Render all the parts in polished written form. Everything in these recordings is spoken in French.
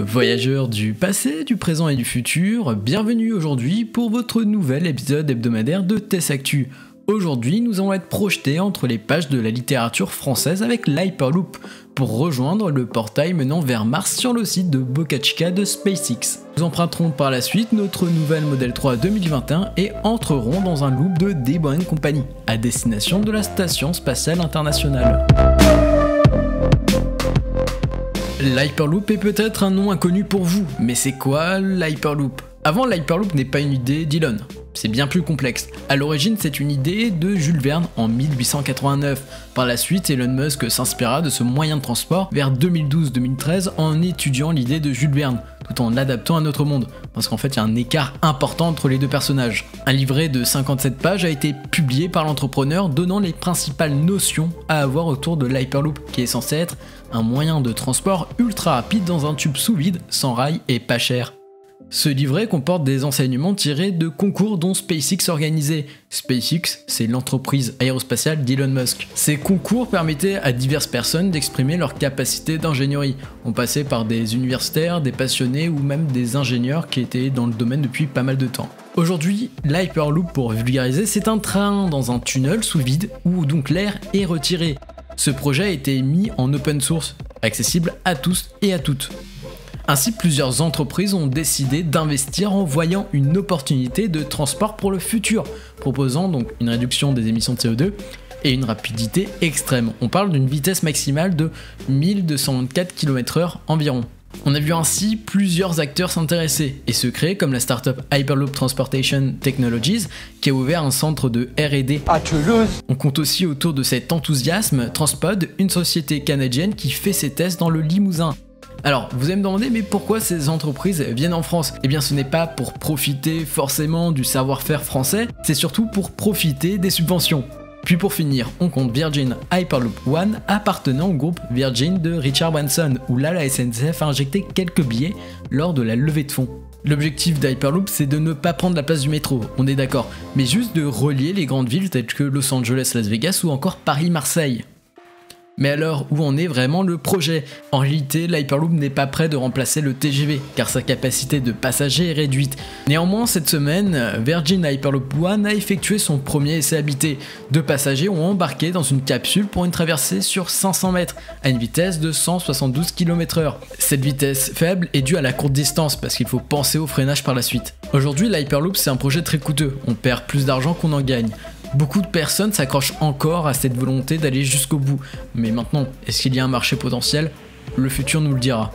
Voyageurs du passé, du présent et du futur, bienvenue aujourd'hui pour votre nouvel épisode hebdomadaire de TES Actu. Aujourd'hui, nous allons être projetés entre les pages de la littérature française avec l'Hyperloop pour rejoindre le portail menant vers Mars sur le site de Boca Chica de SpaceX. Nous emprunterons par la suite notre nouvelle Model 3 2021 et entrerons dans un loop de The Boring Company à destination de la Station Spatiale Internationale. L'Hyperloop est peut-être un nom inconnu pour vous, mais c'est quoi l'Hyperloop ? Avant, l'Hyperloop n'est pas une idée d'Elon, c'est bien plus complexe. À l'origine, c'est une idée de Jules Verne en 1889. Par la suite, Elon Musk s'inspira de ce moyen de transport vers 2012-2013 en étudiant l'idée de Jules Verne, tout en l'adaptant à notre monde, parce qu'en fait, il y a un écart important entre les deux personnages. Un livret de 57 pages a été publié par l'entrepreneur, donnant les principales notions à avoir autour de l'Hyperloop, qui est censé être un moyen de transport ultra rapide dans un tube sous vide, sans rail et pas cher. Ce livret comporte des enseignements tirés de concours dont SpaceX organisait. SpaceX, c'est l'entreprise aérospatiale d'Elon Musk. Ces concours permettaient à diverses personnes d'exprimer leurs capacités d'ingénierie. On passait par des universitaires, des passionnés ou même des ingénieurs qui étaient dans le domaine depuis pas mal de temps. Aujourd'hui, l'Hyperloop, pour vulgariser, c'est un train dans un tunnel sous vide où donc l'air est retiré. Ce projet a été mis en open source, accessible à tous et à toutes. Ainsi, plusieurs entreprises ont décidé d'investir en voyant une opportunité de transport pour le futur, proposant donc une réduction des émissions de CO2 et une rapidité extrême. On parle d'une vitesse maximale de 1224 km/h environ. On a vu ainsi plusieurs acteurs s'intéresser et se créer, comme la startup Hyperloop Transportation Technologies qui a ouvert un centre de R&D à Toulouse. On compte aussi autour de cet enthousiasme Transpod, une société canadienne qui fait ses tests dans le Limousin. Alors, vous allez me demander, mais pourquoi ces entreprises viennent en France ? Eh bien, ce n'est pas pour profiter forcément du savoir-faire français, c'est surtout pour profiter des subventions. Puis pour finir, on compte Virgin Hyperloop One appartenant au groupe Virgin de Richard Branson, où là la SNCF a injecté quelques billets lors de la levée de fonds. L'objectif d'Hyperloop, c'est de ne pas prendre la place du métro, on est d'accord, mais juste de relier les grandes villes telles que Los Angeles, Las Vegas ou encore Paris-Marseille. Mais alors, où en est vraiment le projet ? En réalité, l'Hyperloop n'est pas prêt de remplacer le TGV, car sa capacité de passagers est réduite. Néanmoins, cette semaine, Virgin Hyperloop One a effectué son premier essai habité. 2 passagers ont embarqué dans une capsule pour une traversée sur 500 mètres, à une vitesse de 172 km/h. Cette vitesse faible est due à la courte distance, parce qu'il faut penser au freinage par la suite. Aujourd'hui, l'Hyperloop, c'est un projet très coûteux, on perd plus d'argent qu'on en gagne. Beaucoup de personnes s'accrochent encore à cette volonté d'aller jusqu'au bout. Mais maintenant, est-ce qu'il y a un marché potentiel ? Le futur nous le dira.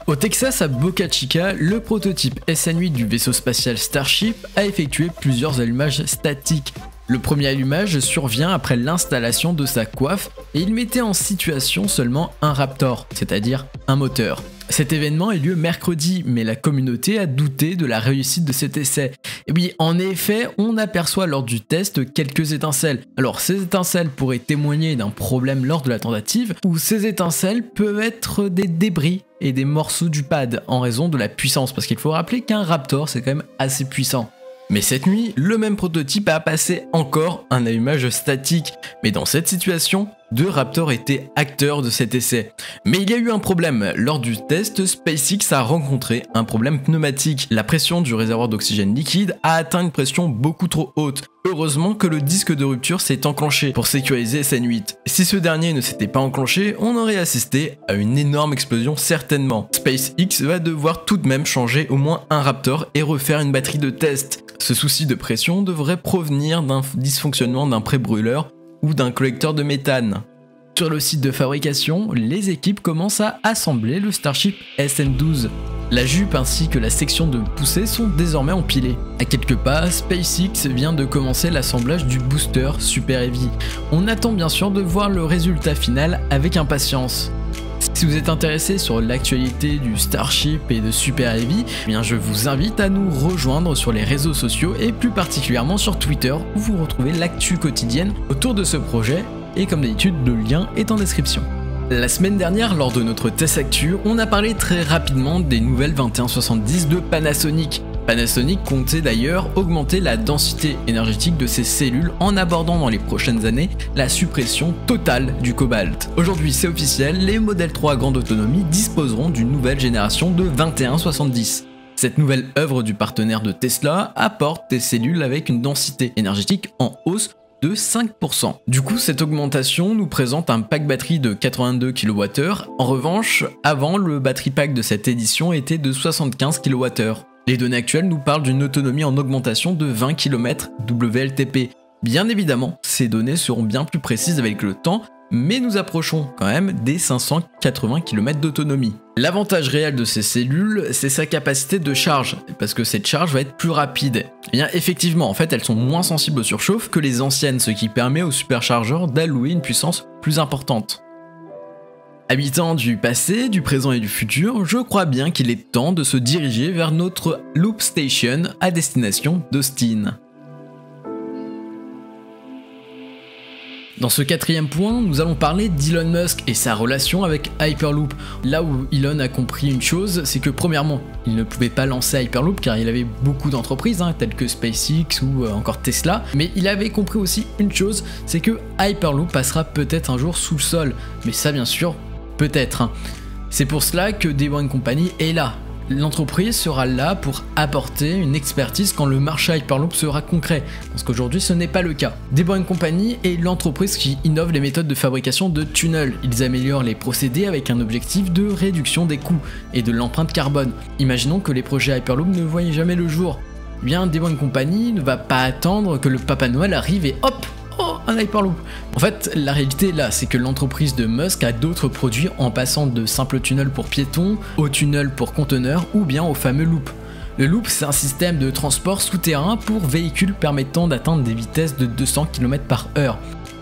Au Texas, à Boca Chica, le prototype SN8 du vaisseau spatial Starship a effectué plusieurs allumages statiques. Le premier allumage survient après l'installation de sa coiffe et il mettait en situation seulement un Raptor, c'est-à-dire un moteur. Cet événement a eu lieu mercredi, mais la communauté a douté de la réussite de cet essai. Et oui, en effet, on aperçoit lors du test quelques étincelles. Alors ces étincelles pourraient témoigner d'un problème lors de la tentative, ou ces étincelles peuvent être des débris et des morceaux du pad en raison de la puissance, parce qu'il faut rappeler qu'un Raptor c'est quand même assez puissant. Mais cette nuit, le même prototype a passé encore un allumage statique. Mais dans cette situation, 2 Raptors étaient acteurs de cet essai. Mais il y a eu un problème. Lors du test, SpaceX a rencontré un problème pneumatique. La pression du réservoir d'oxygène liquide a atteint une pression beaucoup trop haute. Heureusement que le disque de rupture s'est enclenché pour sécuriser SN8. Si ce dernier ne s'était pas enclenché, on aurait assisté à une énorme explosion certainement. SpaceX va devoir tout de même changer au moins un Raptor et refaire une batterie de test. Ce souci de pression devrait provenir d'un dysfonctionnement d'un pré-brûleur ou d'un collecteur de méthane. Sur le site de fabrication, les équipes commencent à assembler le Starship SN12. La jupe ainsi que la section de poussée sont désormais empilées. À quelques pas, SpaceX vient de commencer l'assemblage du booster Super Heavy. On attend bien sûr de voir le résultat final avec impatience. Si vous êtes intéressé sur l'actualité du Starship et de Super Heavy, eh bien je vous invite à nous rejoindre sur les réseaux sociaux et plus particulièrement sur Twitter où vous retrouvez l'actu quotidienne autour de ce projet et comme d'habitude le lien est en description. La semaine dernière, lors de notre TES Actu, on a parlé très rapidement des nouvelles 2170 de Panasonic. Panasonic comptait d'ailleurs augmenter la densité énergétique de ses cellules en abordant dans les prochaines années la suppression totale du cobalt. Aujourd'hui c'est officiel, les modèles 3 à grande autonomie disposeront d'une nouvelle génération de 2170. Cette nouvelle œuvre du partenaire de Tesla apporte des cellules avec une densité énergétique en hausse de 5%. Du coup, cette augmentation nous présente un pack batterie de 82 kWh. En revanche, avant, le battery pack de cette édition était de 75 kWh. Les données actuelles nous parlent d'une autonomie en augmentation de 20 km WLTP. Bien évidemment, ces données seront bien plus précises avec le temps, mais nous approchons quand même des 580 km d'autonomie. L'avantage réel de ces cellules, c'est sa capacité de charge, parce que cette charge va être plus rapide. Et bien effectivement, en fait, elles sont moins sensibles aux surchauffes que les anciennes, ce qui permet aux superchargeurs d'allouer une puissance plus importante. Habitant du passé, du présent et du futur, je crois bien qu'il est temps de se diriger vers notre Loop Station à destination d'Austin. Dans ce quatrième point, nous allons parler d'Elon Musk et sa relation avec Hyperloop. Là où Elon a compris une chose, c'est que premièrement, il ne pouvait pas lancer Hyperloop car il avait beaucoup d'entreprises, telles que SpaceX ou encore Tesla, mais il avait compris aussi une chose, c'est que Hyperloop passera peut-être un jour sous le sol, mais ça bien sûr, peut-être. C'est pour cela que Deborah & Company est là. L'entreprise sera là pour apporter une expertise quand le marché Hyperloop sera concret, parce qu'aujourd'hui ce n'est pas le cas. Deborah & Company est l'entreprise qui innove les méthodes de fabrication de tunnels. Ils améliorent les procédés avec un objectif de réduction des coûts et de l'empreinte carbone. Imaginons que les projets Hyperloop ne voient jamais le jour. Eh bien, Deborah & Company ne va pas attendre que le Papa Noël arrive et hop, oh, un Hyperloop. En fait, la réalité là, c'est que l'entreprise de Musk a d'autres produits en passant de simples tunnels pour piétons, aux tunnels pour conteneurs ou bien au fameux loop. Le loop, c'est un système de transport souterrain pour véhicules permettant d'atteindre des vitesses de 200 km/h.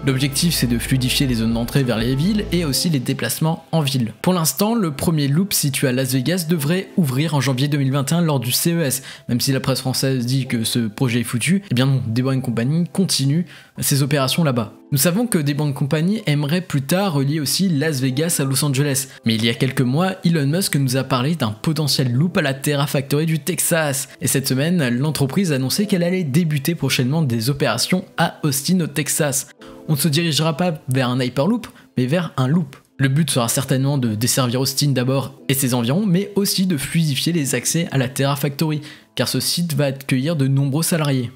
L'objectif, c'est de fluidifier les zones d'entrée vers les villes et aussi les déplacements en ville. Pour l'instant, le premier loop situé à Las Vegas devrait ouvrir en janvier 2021 lors du CES. Même si la presse française dit que ce projet est foutu, eh bien non, Deborah & Company continue ses opérations là-bas. Nous savons que Deborah & Company aimerait plus tard relier aussi Las Vegas à Los Angeles. Mais il y a quelques mois, Elon Musk nous a parlé d'un potentiel loop à la Terrafactory du Texas. Et cette semaine, l'entreprise a annoncé qu'elle allait débuter prochainement des opérations à Austin au Texas. On ne se dirigera pas vers un Hyperloop, mais vers un loop. Le but sera certainement de desservir Austin d'abord et ses environs, mais aussi de fluidifier les accès à la Terrafactory, car ce site va accueillir de nombreux salariés.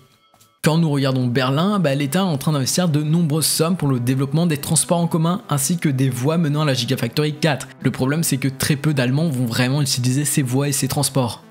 Quand nous regardons Berlin, l'État est en train d'investir de nombreuses sommes pour le développement des transports en commun ainsi que des voies menant à la Gigafactory 4. Le problème, c'est que très peu d'Allemands vont vraiment utiliser ces voies et ces transports,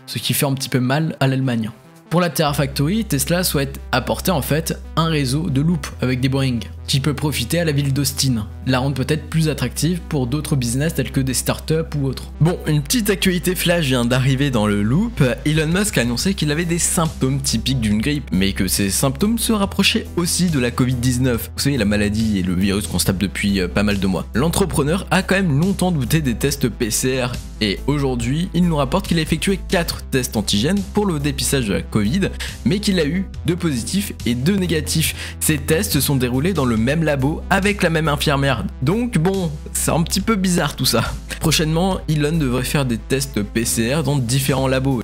ce qui fait un petit peu mal à l'Allemagne. Pour la Terrafactory, Tesla souhaite apporter en fait un réseau de loop avec des Boeing qui peut profiter à la ville d'Austin, la rendre peut-être plus attractive pour d'autres business tels que des startups ou autres. Bon, une petite actualité flash vient d'arriver dans le loop. Elon Musk a annoncé qu'il avait des symptômes typiques d'une grippe, mais que ces symptômes se rapprochaient aussi de la Covid-19. Vous savez, la maladie et le virus qu'on se tape depuis pas mal de mois. L'entrepreneur a quand même longtemps douté des tests PCR et aujourd'hui, il nous rapporte qu'il a effectué 4 tests antigènes pour le dépistage de la Covid, mais qu'il a eu 2 positifs et 2 négatifs. Ces tests se sont déroulés dans le même labo avec la même infirmière. Donc bon, c'est un petit peu bizarre tout ça. Prochainement, Elon devrait faire des tests PCR dans différents labos.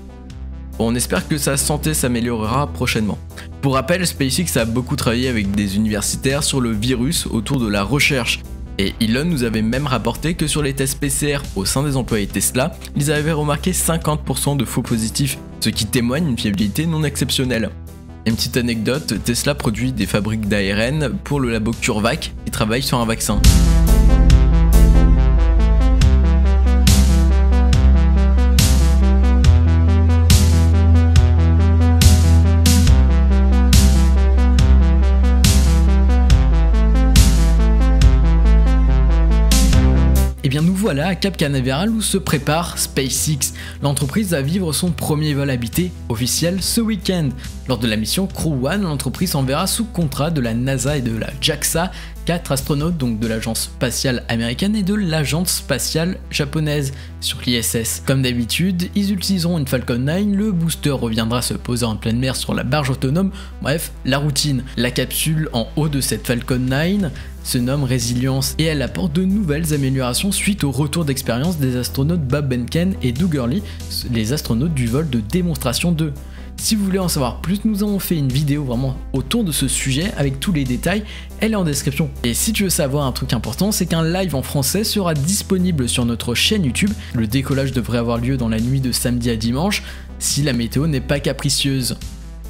Bon, on espère que sa santé s'améliorera prochainement. Pour rappel, SpaceX a beaucoup travaillé avec des universitaires sur le virus autour de la recherche. Et Elon nous avait même rapporté que sur les tests PCR au sein des employés Tesla, ils avaient remarqué 50% de faux positifs, ce qui témoigne d'une fiabilité non exceptionnelle. Une petite anecdote, Tesla produit des fabriques d'ARN pour le labo CureVac qui travaille sur un vaccin. Et bien nous voilà à Cap Canaveral où se prépare SpaceX. L'entreprise va vivre son premier vol habité officiel ce week-end. Lors de la mission Crew One, l'entreprise enverra sous contrat de la NASA et de la JAXA 4 astronautes, donc de l'agence spatiale américaine et de l'agence spatiale japonaise sur l'ISS. Comme d'habitude, ils utiliseront une Falcon 9, le booster reviendra se poser en pleine mer sur la barge autonome, bref, la routine. La capsule en haut de cette Falcon 9 se nomme Résilience et elle apporte de nouvelles améliorations suite au retour d'expérience des astronautes Bob Behnken et Doug Hurley, les astronautes du vol de démonstration 2. Si vous voulez en savoir plus, nous avons fait une vidéo vraiment autour de ce sujet avec tous les détails, elle est en description. Et si tu veux savoir un truc important, c'est qu'un live en français sera disponible sur notre chaîne YouTube. Le décollage devrait avoir lieu dans la nuit de samedi à dimanche, si la météo n'est pas capricieuse.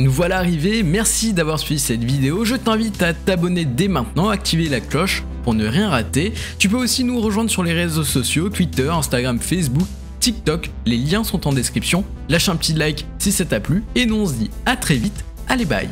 Nous voilà arrivés, merci d'avoir suivi cette vidéo, je t'invite à t'abonner dès maintenant, activer la cloche pour ne rien rater. Tu peux aussi nous rejoindre sur les réseaux sociaux, Twitter, Instagram, Facebook, TikTok, les liens sont en description. Lâche un petit like si ça t'a plu et nous on se dit à très vite, allez bye.